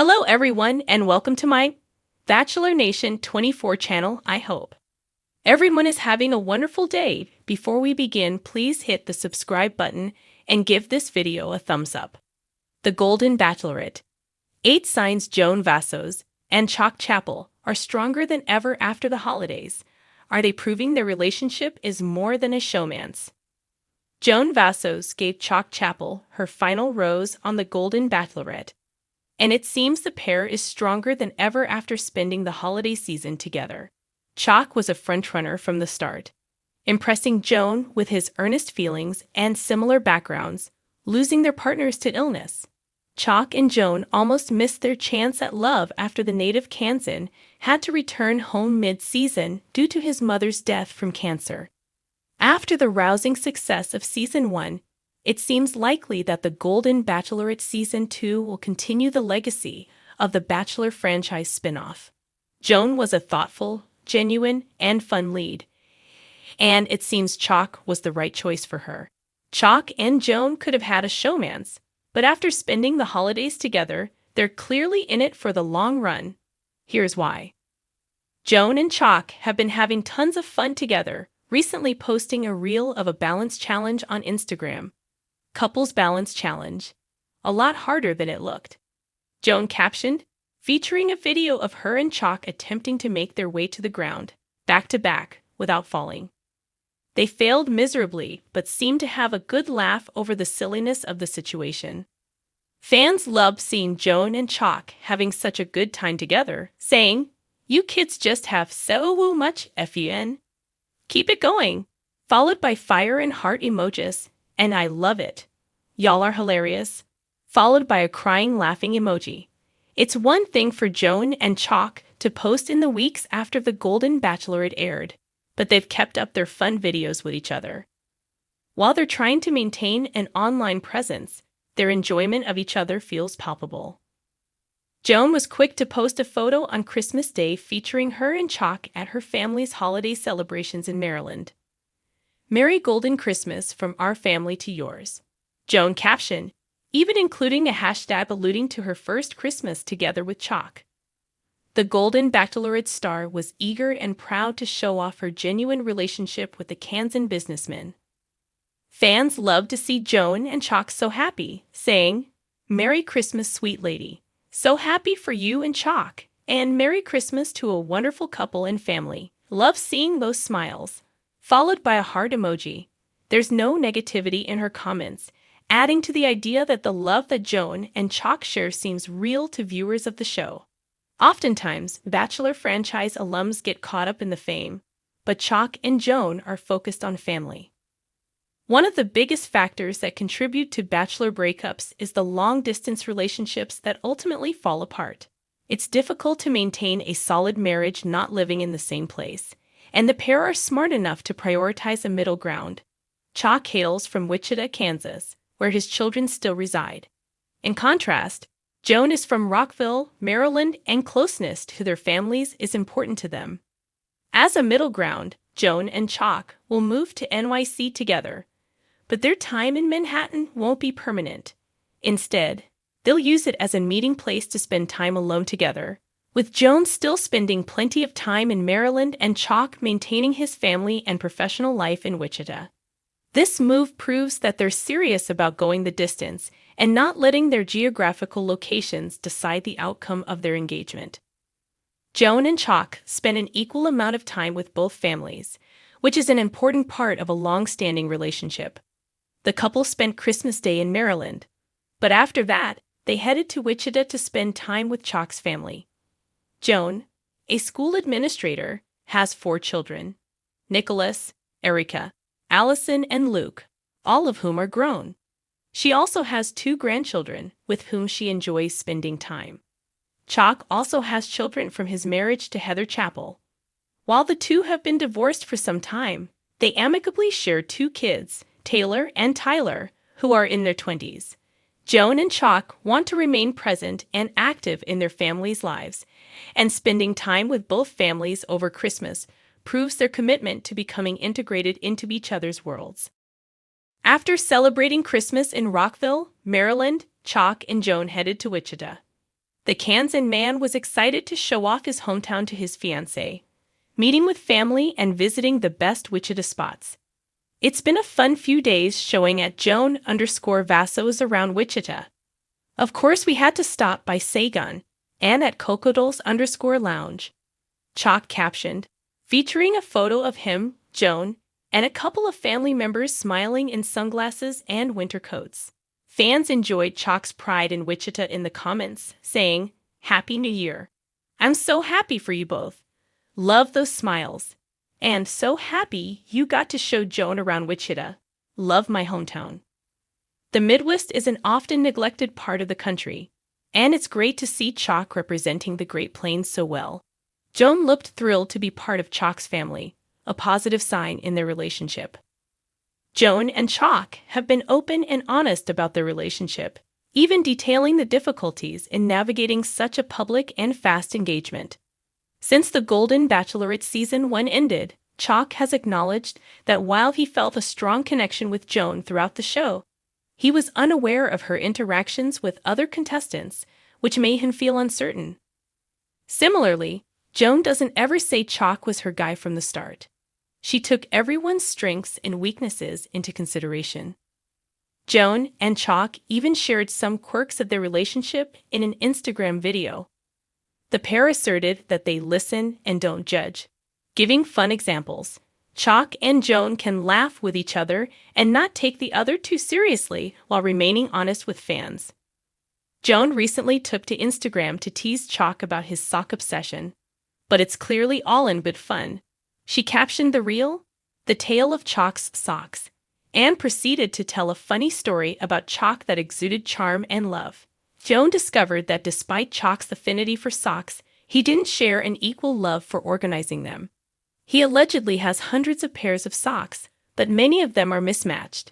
Hello everyone and welcome to my Bachelor Nation 24 channel, I hope. Everyone is having a wonderful day. Before we begin, please hit the subscribe button and give this video a thumbs up. The Golden Bachelorette. 8 signs Joan Vassos and Chock Chapple are stronger than ever after the holidays. Are they proving their relationship is more than a showman's? Joan Vassos gave Chock Chapple her final rose on the Golden Bachelorette, and it seems the pair is stronger than ever after spending the holiday season together. Chock was a frontrunner from the start, impressing Joan with his earnest feelings and similar backgrounds, losing their partners to illness. Chock and Joan almost missed their chance at love after the native Kansan had to return home mid-season due to his mother's death from cancer. After the rousing success of Season 1, it seems likely that the Golden Bachelorette Season 2 will continue the legacy of the Bachelor franchise spin-off. Joan was a thoughtful, genuine, and fun lead, and it seems Chock was the right choice for her. Chock and Joan could have had a showman's, but after spending the holidays together, they're clearly in it for the long run. Here's why. Joan and Chock have been having tons of fun together, recently posting a reel of a balance challenge on Instagram. Couples Balance Challenge. A lot harder than it looked. Joan captioned, featuring a video of her and Chock attempting to make their way to the ground, back to back, without falling. They failed miserably, but seemed to have a good laugh over the silliness of the situation. Fans loved seeing Joan and Chock having such a good time together, saying, "You kids just have so much fun. Keep it going," followed by fire and heart emojis, and "I love it. Y'all are hilarious," followed by a crying laughing emoji. It's one thing for Joan and Chock to post in the weeks after the Golden Bachelorette aired, but they've kept up their fun videos with each other. While they're trying to maintain an online presence, their enjoyment of each other feels palpable. Joan was quick to post a photo on Christmas Day featuring her and Chock at her family's holiday celebrations in Maryland. "Merry Golden Christmas from our family to yours," Joan captioned, even including a hashtag alluding to her first Christmas together with Chock. The Golden Bachelorette star was eager and proud to show off her genuine relationship with the Kansan businessman. Fans loved to see Joan and Chock so happy, saying, "Merry Christmas, sweet lady. So happy for you and Chock, and Merry Christmas to a wonderful couple and family. Love seeing those smiles," followed by a heart emoji. There's no negativity in her comments, adding to the idea that the love that Joan and Chock share seems real to viewers of the show. Oftentimes, Bachelor franchise alums get caught up in the fame, but Chock and Joan are focused on family. One of the biggest factors that contribute to Bachelor breakups is the long-distance relationships that ultimately fall apart. It's difficult to maintain a solid marriage not living in the same place, and the pair are smart enough to prioritize a middle ground. Chock hails from Wichita, Kansas, where his children still reside. In contrast, Joan is from Rockville, Maryland, and closeness to their families is important to them. As a middle ground, Joan and Chock will move to NYC together, but their time in Manhattan won't be permanent. Instead, they'll use it as a meeting place to spend time alone together, with Joan still spending plenty of time in Maryland and Chock maintaining his family and professional life in Wichita. This move proves that they're serious about going the distance and not letting their geographical locations decide the outcome of their engagement. Joan and Chock spend an equal amount of time with both families, which is an important part of a long-standing relationship. The couple spent Christmas Day in Maryland, but after that, they headed to Wichita to spend time with Chock's family. Joan, a school administrator, has 4 children: Nicholas, Erica, Allison, and Luke, all of whom are grown. She also has 2 grandchildren with whom she enjoys spending time. Chock also has children from his marriage to Heather Chapple. While the two have been divorced for some time, they amicably share 2 kids, Taylor and Tyler, who are in their 20s. Joan and Chock want to remain present and active in their families' lives, and spending time with both families over Christmas proves their commitment to becoming integrated into each other's worlds. After celebrating Christmas in Rockville, Maryland, Chock and Joan headed to Wichita. The Kansan man was excited to show off his hometown to his fiancée, meeting with family and visiting the best Wichita spots. It's been a fun few days showing at Joan_Vassos around Wichita. Of course, we had to stop by Saigon and at Cocodles_Lounge. Chock captioned, featuring a photo of him, Joan, and a couple of family members smiling in sunglasses and winter coats. Fans enjoyed Chock's pride in Wichita in the comments, saying, "Happy New Year. I'm so happy for you both. Love those smiles. And so happy you got to show Joan around Wichita. Love my hometown." The Midwest is an often neglected part of the country, and it's great to see Chock representing the Great Plains so well. Joan looked thrilled to be part of Chock's family, a positive sign in their relationship. Joan and Chock have been open and honest about their relationship, even detailing the difficulties in navigating such a public and fast engagement. Since the Golden Bachelorette Season 1 ended, Chock has acknowledged that while he felt a strong connection with Joan throughout the show, he was unaware of her interactions with other contestants, which made him feel uncertain. Similarly, Joan doesn't ever say Chock was her guy from the start. She took everyone's strengths and weaknesses into consideration. Joan and Chock even shared some quirks of their relationship in an Instagram video. The pair asserted that they listen and don't judge, giving fun examples. Chock and Joan can laugh with each other and not take the other too seriously while remaining honest with fans. Joan recently took to Instagram to tease Chock about his sock obsession, but it's clearly all in good fun. She captioned the reel, "The Tale of Chock's Socks," and proceeded to tell a funny story about Chock that exuded charm and love. Joan discovered that despite Chock's affinity for socks, he didn't share an equal love for organizing them. He allegedly has hundreds of pairs of socks, but many of them are mismatched.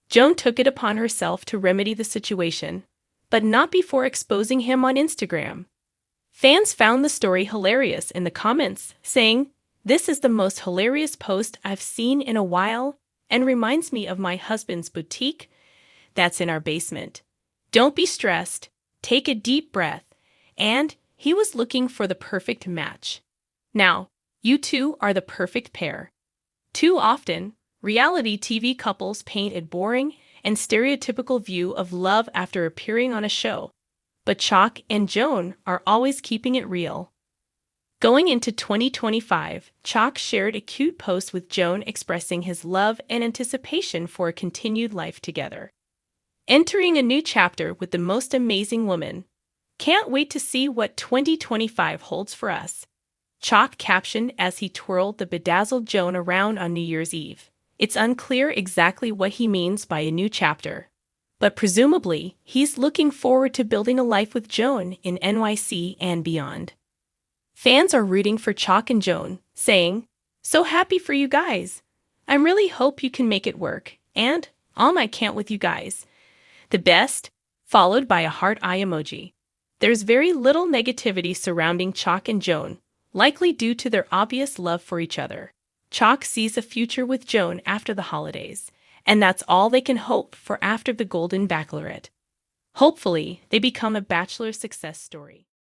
Joan took it upon herself to remedy the situation, but not before exposing him on Instagram. Fans found the story hilarious in the comments, saying, "This is the most hilarious post I've seen in a while and reminds me of my husband's boutique that's in our basement. Don't be stressed, take a deep breath, and he was looking for the perfect match. Now, you two are the perfect pair." Too often, reality TV couples paint a boring and stereotypical view of love after appearing on a show, but Chock and Joan are always keeping it real. Going into 2025, Chock shared a cute post with Joan expressing his love and anticipation for a continued life together. "Entering a new chapter with the most amazing woman. Can't wait to see what 2025 holds for us," Chock captioned as he twirled the bedazzled Joan around on New Year's Eve. It's unclear exactly what he means by a new chapter, but presumably he's looking forward to building a life with Joan in NYC and beyond. Fans are rooting for Chock and Joan, saying, "So happy for you guys. I really hope you can make it work, and I can't with you guys. The best," followed by a heart eye emoji. There's very little negativity surrounding Chock and Joan, likely due to their obvious love for each other. Chock sees a future with Joan after the holidays, and that's all they can hope for after the Golden Bachelorette. Hopefully, they become a Bachelor success story.